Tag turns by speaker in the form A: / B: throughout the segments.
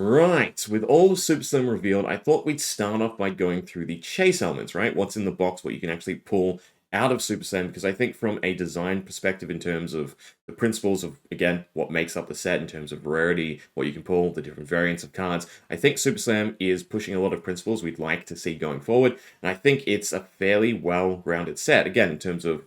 A: Right, with all of Super Slim revealed, I thought we'd start off by going through the chase elements, right? What's in the box, what you can actually pull out of Super Slam, because I think from a design perspective, in terms of the principles of, again, what makes up the set in terms of rarity, what you can pull, the different variants of cards, I think Super Slam is pushing a lot of principles we'd like to see going forward, and I think it's a fairly well-rounded set, again, in terms of,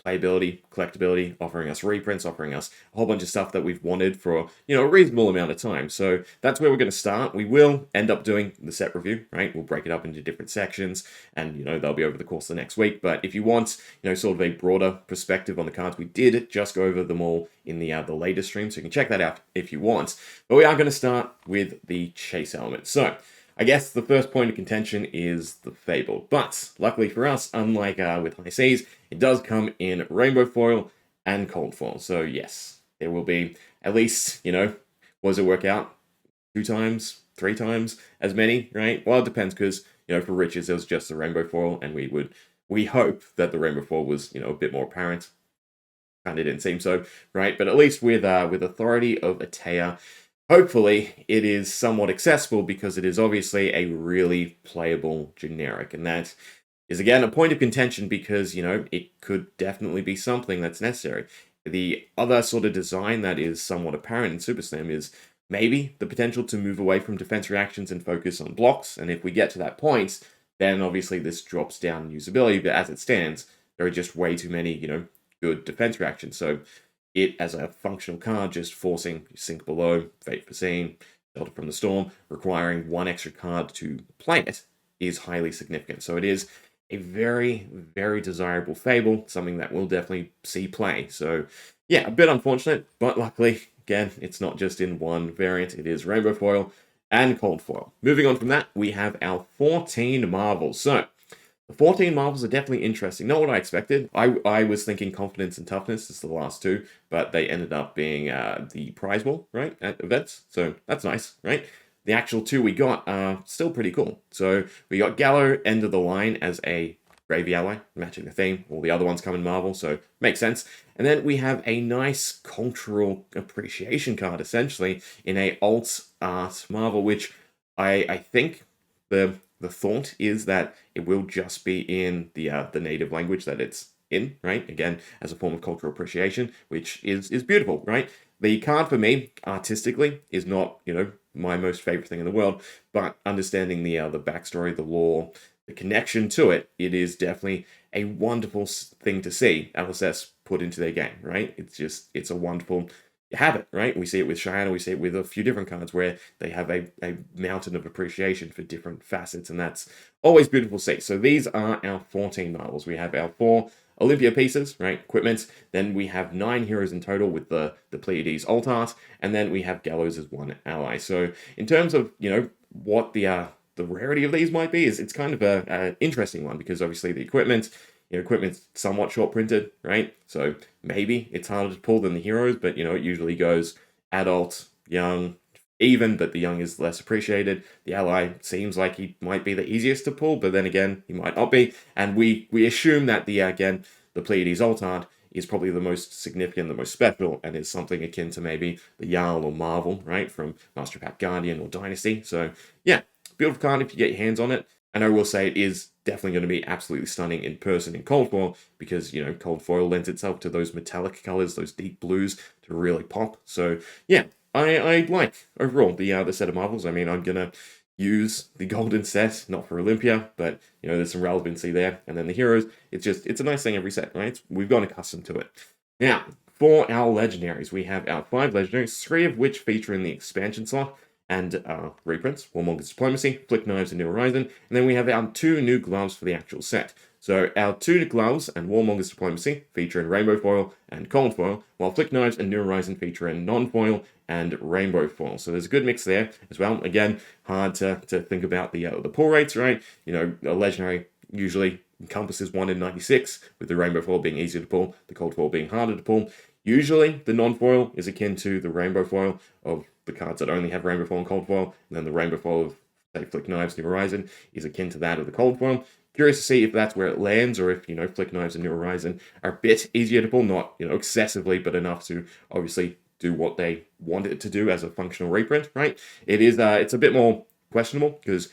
A: playability, collectability, offering us reprints, offering us a whole bunch of stuff that we've wanted for, a reasonable amount of time. So that's where we're going to start. We will end up doing the set review, right? We'll break it up into different sections and, they'll be over the course of the next week. But if you want, sort of a broader perspective on the cards, we did just go over them all in the latest stream. So you can check that out if you want. But we are going to start with the chase element. So I guess the first point of contention is the Fable, but luckily for us, unlike with High Seas, it does come in rainbow foil and cold foil. So yes, there will be at least, what does it work out? 2 times, 3 times as many, right? Well, it depends because, for Riches, it was just the rainbow foil, and we hope that the rainbow foil was, a bit more apparent. Kind of didn't seem so, right? But at least with Authority of Atea, hopefully, it is somewhat accessible because it is obviously a really playable generic. And that is, again, a point of contention because, it could definitely be something that's necessary. The other sort of design that is somewhat apparent in Super Slam is maybe the potential to move away from defense reactions and focus on blocks. And if we get to that point, then obviously this drops down in usability. But as it stands, there are just way too many, good defense reactions. So it as a functional card, just forcing Sink Below, Fate Foreseen, Shelter from the Storm, requiring 1 extra card to play it, is highly significant. So it is a very, very desirable Fable, something that we'll definitely see play. So yeah, a bit unfortunate, but luckily, again, it's not just in one variant, it is Rainbow Foil and Cold Foil. Moving on from that, we have our 14 Marvels. So the 14 Marvels are definitely interesting. Not what I expected. I was thinking Confidence and Toughness is the last 2, but they ended up being the prize wall, right, at events. So that's nice, right? The actual 2 we got are still pretty cool. So we got Klloo, End of the Line, as a Gravy ally, matching the theme. All the other ones come in Marvel, so makes sense. And then we have a nice cultural appreciation card, essentially, in a alt art Marvel, which I think the thought is that it will just be in the native language that it's in, right? Again, as a form of cultural appreciation, which is beautiful, right? The card for me, artistically, is not, my most favorite thing in the world, but understanding the backstory, the lore, the connection to it, it is definitely a wonderful thing to see LSS put into their game, right? It's a wonderful habit, right? We see it with Cheyenne, we see it with a few different cards where they have a mountain of appreciation for different facets, and that's always beautiful to see. So these are our 14 Marvels. We have our 4 Olympia pieces, right? Equipment. Then we have 9 heroes in total with the Pleiades alt art, and then we have Gallows as 1 ally. So in terms of, what the rarity of these might be, is it's kind of a interesting one because obviously the equipment's somewhat short printed, right? So maybe it's harder to pull than the heroes, but it usually goes adult, young, even, but the young is less appreciated. The ally seems like he might be the easiest to pull, but then again, he might not be. And we assume that the Pleiades alt art is probably the most significant, the most special, and is something akin to maybe the Jarl or Marvel, right, from Master Pack Guardian or Dynasty. So yeah, beautiful card if you get your hands on it. And I will say it is definitely going to be absolutely stunning in person in cold foil because, cold foil lends itself to those metallic colors, those deep blues to really pop. So yeah, I like overall the set of Marvels. I mean, I'm going to use the golden set, not for Olympia, but, there's some relevancy there. And then the heroes, it's a nice thing every set, right? We've gotten accustomed to it. Now, for our legendaries, we have our 5 legendaries, 3 of which feature in the expansion slot, and reprints, Warmonger's Diplomacy, Flick Knives, and New Horizon. And then we have our 2 new gloves for the actual set. So our 2 gloves and Warmonger's Diplomacy feature in Rainbow Foil and Cold Foil, while Flick Knives and New Horizon feature in Non-Foil and Rainbow Foil. So there's a good mix there as well. Again, hard to think about the pull rates, right? A legendary usually encompasses 1 in 96, with the Rainbow Foil being easier to pull, the Cold Foil being harder to pull. Usually, the non-foil is akin to the Rainbow Foil of the cards that only have Rainbow Foil and Cold Foil, and then the Rainbow Foil of, say, Flick Knives, New Horizon is akin to that of the Cold Foil. Curious to see if that's where it lands, or if, Flick Knives and New Horizon are a bit easier to pull, not, excessively, but enough to obviously do what they want it to do as a functional reprint, right? It is, it's a bit more questionable because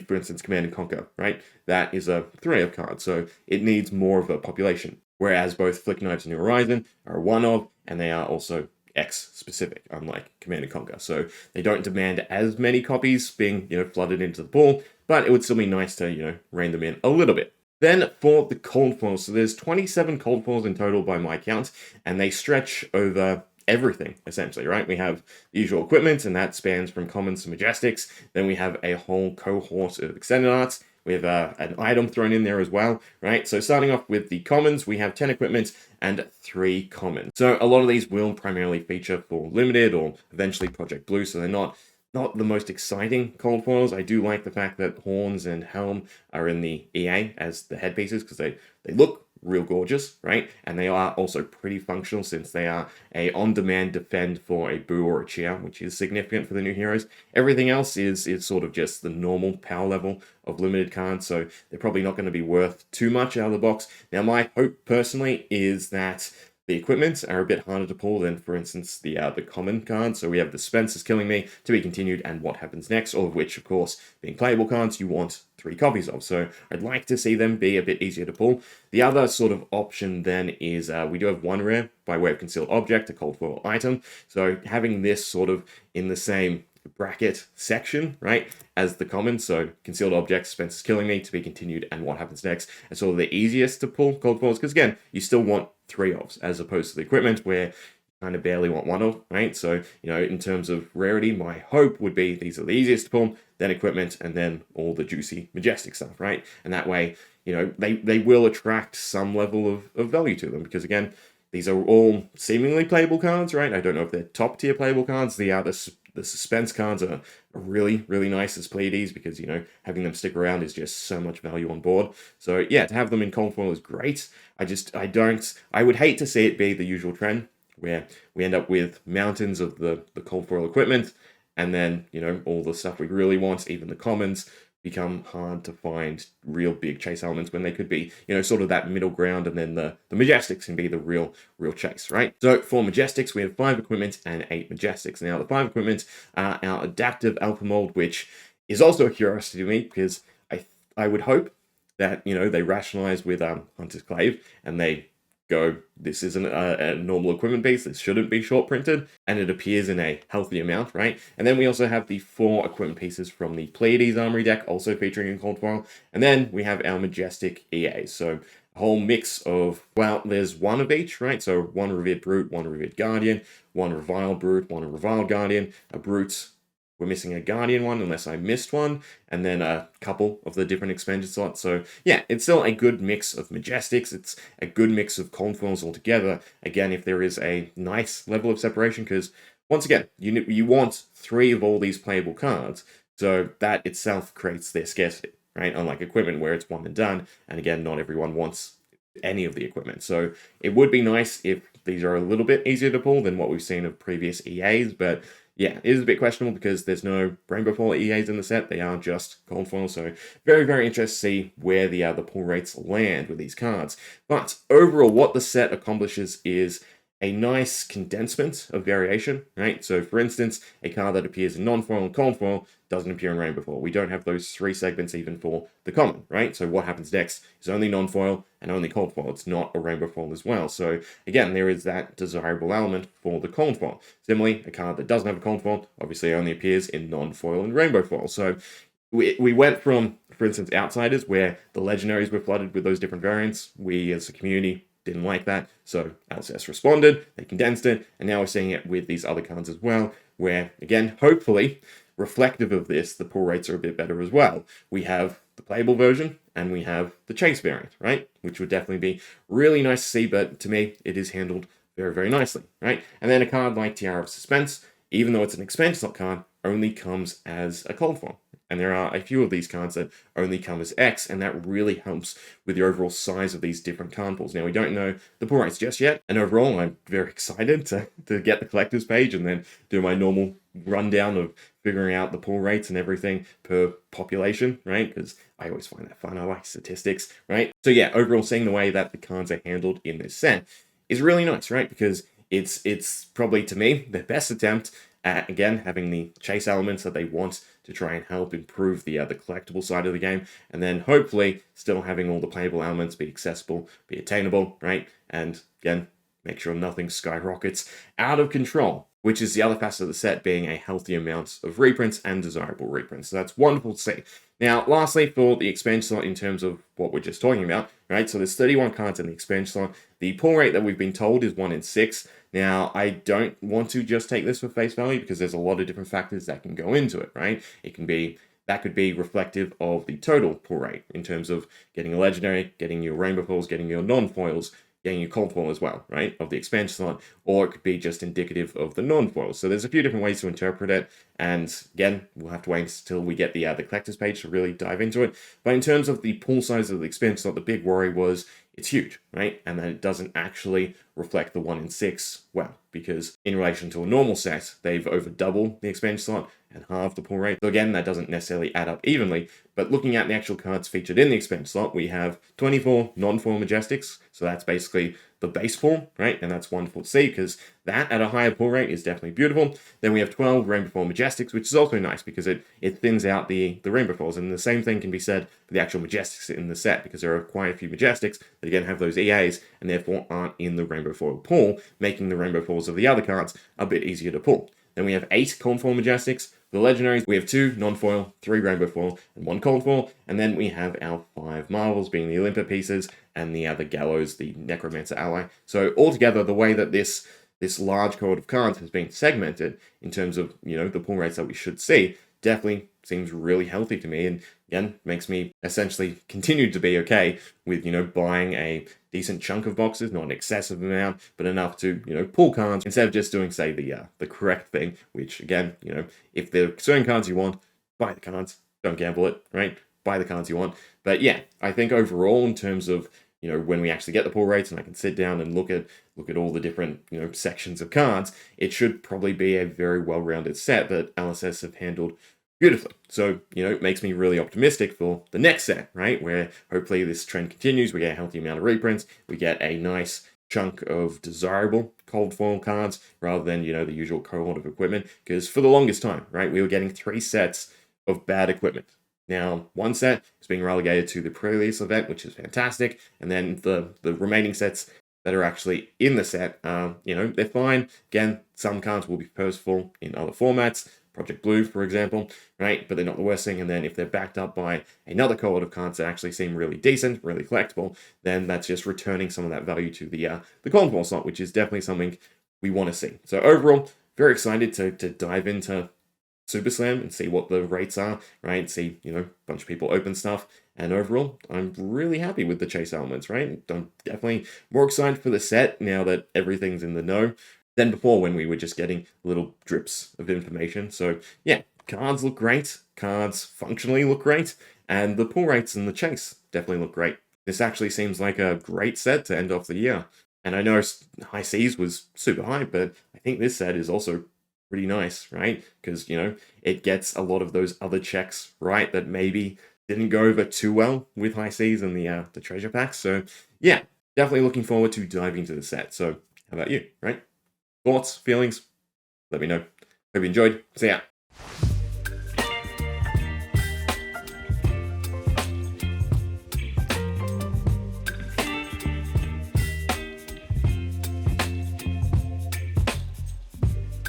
A: for instance, Command and Conquer, right? That is a 3 of cards, so it needs more of a population. Whereas both Flick Knives and New Horizon are 1 of, and they are also X specific, unlike Command and Conquer. So they don't demand as many copies being, flooded into the pool, but it would still be nice to, rein them in a little bit. Then for the cold foils, so there's 27 cold foils in total by my count, and they stretch over everything, essentially, right? We have the usual equipment, and that spans from commons to majestics. Then we have a whole cohort of extended arts. We have an item thrown in there as well, right? So starting off with the commons, we have 10 equipment and 3 commons. So a lot of these will primarily feature for limited or eventually Project Blue, so they're not the most exciting cold foils. I do like the fact that Horns and Helm are in the EA as the headpieces because they look real gorgeous, right? And they are also pretty functional since they are a on-demand defend for a Boo or a Cheer, which is significant for the new heroes. Everything else is sort of just the normal power level of limited cards, so they're probably not going to be worth too much out of the box. Now, my hope personally is that the equipment are a bit harder to pull than, for instance, the common cards. So we have Dispense is Killing Me, To Be Continued, and What Happens Next, all of which, of course, being playable cards, you want 3 copies of. So I'd like to see them be a bit easier to pull. The other sort of option then is we do have 1 rare by way of Concealed Object, a cold foil item. So having this sort of in the same bracket section, right, as the common, so Concealed Objects, Dispense is Killing Me, To Be Continued, and What Happens Next, and sort of the easiest to pull cold foils, because again, you still want 3 ofs, as opposed to the equipment, where you kind of barely want 1 of, right? So, in terms of rarity, my hope would be these are the easiest to pull, then equipment, and then all the juicy majestic stuff, right? And that way, they will attract some level of value to them, because again, these are all seemingly playable cards, right? I don't know if they're top tier playable cards. The suspense cards are really, really nice as Pleiades because, having them stick around is just so much value on board. So yeah, to have them in cold foil is great. I would hate to see it be the usual trend where we end up with mountains of the cold foil equipment and then, all the stuff we really want, even the commons, become hard to find real big chase elements when they could be, sort of that middle ground, and then the Majestics can be the real chase, right? So for Majestics, we have 5 equipment and 8 Majestics. Now, the 5 equipment are our Adaptive Alpha Mold, which is also a curiosity to me, because I would hope that, they rationalize with Hunter's Clave, and they go, this isn't a normal equipment piece, this shouldn't be short printed, and it appears in a healthy amount, right? And then we also have the 4 equipment pieces from the Pleiades Armory deck, also featuring in cold foil, and then we have our Majestic EAs, so a whole mix of, well, there's 1 of each, right? So 1 Revered Brute, 1 Revered Guardian, 1 Reviled Brute, 1 Reviled Guardian, a Brute. We're missing a Guardian one, unless I missed one, and then a couple of the different expansion slots. So yeah, it's still a good mix of Majestics. It's a good mix of cold foils altogether. Again, if there is a nice level of separation, because once again, you want 3 of all these playable cards, so that itself creates their scarcity, right? Unlike equipment where it's one and done, and again, not everyone wants any of the equipment. So it would be nice if these are a little bit easier to pull than what we've seen of previous EAs, but yeah, it is a bit questionable because there's no Rainbow Foil EAs in the set. They are just cold foil. So very, very interested to see where the pull rates land with these cards. But overall, what the set accomplishes is a nice condensement of variation, right? So for instance, a card that appears in non-foil and cold foil doesn't appear in rainbow foil. We don't have those 3 segments even for the common, right? So what happens next is only non-foil and only cold foil. It's not a rainbow foil as well. So again, there is that desirable element for the cold foil. Similarly, a card that doesn't have a cold foil obviously only appears in non-foil and rainbow foil. So we went from, for instance, Outsiders, where the Legendaries were flooded with those different variants. We as a community didn't like that, so LCS responded, they condensed it, and now we're seeing it with these other cards as well, where, again, hopefully, reflective of this, the pull rates are a bit better as well. We have the playable version, and we have the chase variant, right? Which would definitely be really nice to see, but to me, it is handled very, very nicely, right? And then a card like Tiara of Suspense, even though it's an expansion slot card, only comes as a cold form. And there are a few of these cards that only come as X, and that really helps with the overall size of these different card pools. Now, we don't know the pull rates just yet, and overall, I'm very excited to get the collector's page and then do my normal rundown of figuring out the pull rates and everything per population, right? Because I always find that fun. I like statistics, right? So yeah, overall, seeing the way that the cards are handled in this set is really nice, right? Because it's probably, to me, their best attempt at, again, having the chase elements that they want to try and help improve the collectible side of the game, and then hopefully still having all the playable elements be accessible, be attainable, right? And again, make sure nothing skyrockets out of control, which is the other facet of the set, being a healthy amount of reprints and desirable reprints. So that's wonderful to see. Now, lastly, for the expansion slot, in terms of what we're just talking about, right? So there's 31 cards in the expansion slot. The pull rate that we've been told is 1 in 6. Now, I don't want to just take this for face value, because there's a lot of different factors that can go into it, right? That could be reflective of the total pull rate in terms of getting a legendary, getting your rainbow foils, getting your non-foils, getting your cold foil as well, right, of the expansion slot, or it could be just indicative of the non-foils. So there's a few different ways to interpret it, and again, we'll have to wait until we get the collector's page to really dive into it. But in terms of the pool size of the expansion slot, the big worry was it's huge, right, and that it doesn't actually reflect the 1 in 6 well, because in relation to a normal set, they've over doubled the expansion slot and halved the pull rate. So again, that doesn't necessarily add up evenly, but looking at the actual cards featured in the expansion slot, we have 24 non-foil Majestics, so that's basically the base form, right? And that's wonderful to see, because that at a higher pull rate is definitely beautiful. Then we have 12 Rainbow Foil Majestics, which is also nice because it thins out the Rainbow Foils. And the same thing can be said for the actual Majestics in the set, because there are quite a few Majestics that again have those EAs and therefore aren't in the Rainbow Foil pool, making the Rainbow Foils of the other cards a bit easier to pull. Then we have 8 Cold Foil Majestics. For the Legendaries, we have 2 non-foil, 3 Rainbow Foil, and 1 Cold Foil. And then we have our 5 Marvels, being the Olympa pieces, and the other Gallows, the Necromancer ally. So altogether, the way that this large cohort of cards has been segmented in terms of, the pull rates that we should see, definitely seems really healthy to me, and again, makes me essentially continue to be okay with, buying a decent chunk of boxes, not an excessive amount, but enough to, pull cards, instead of just doing, say, the correct thing, which, again, if there are certain cards you want, buy the cards, don't gamble it, right? Buy the cards you want. But yeah, I think overall, in terms of, when we actually get the pull rates and I can sit down and look at all the different, sections of cards, it should probably be a very well-rounded set that LSS have handled beautifully. So, it makes me really optimistic for the next set, right? Where hopefully this trend continues, we get a healthy amount of reprints, we get a nice chunk of desirable cold foil cards rather than, the usual cohort of equipment. Because for the longest time, right, we were getting 3 sets of bad equipment. Now, one set is being relegated to the pre-release event, which is fantastic, and then the remaining sets that are actually in the set, they're fine. Again, some cards will be purposeful in other formats, Project Blue, for example, right? But they're not the worst thing, and then if they're backed up by another cohort of cards that actually seem really decent, really collectible, then that's just returning some of that value to the cold foil slot, which is definitely something we want to see. So overall, very excited to dive into Super Slam and see what the rates are, right? See, a bunch of people open stuff. And overall, I'm really happy with the chase elements, right? I'm definitely more excited for the set now that everything's in the know than before when we were just getting little drips of information. So yeah, cards look great. Cards functionally look great. And the pull rates and the chase definitely look great. This actually seems like a great set to end off the year. And I know High Seas was super high, but I think this set is also pretty nice, right? Because, it gets a lot of those other checks right that maybe didn't go over too well with High Seas and the treasure packs. So yeah, definitely looking forward to diving into the set. So how about you, right? Thoughts, feelings? Let me know. Hope you enjoyed. See ya.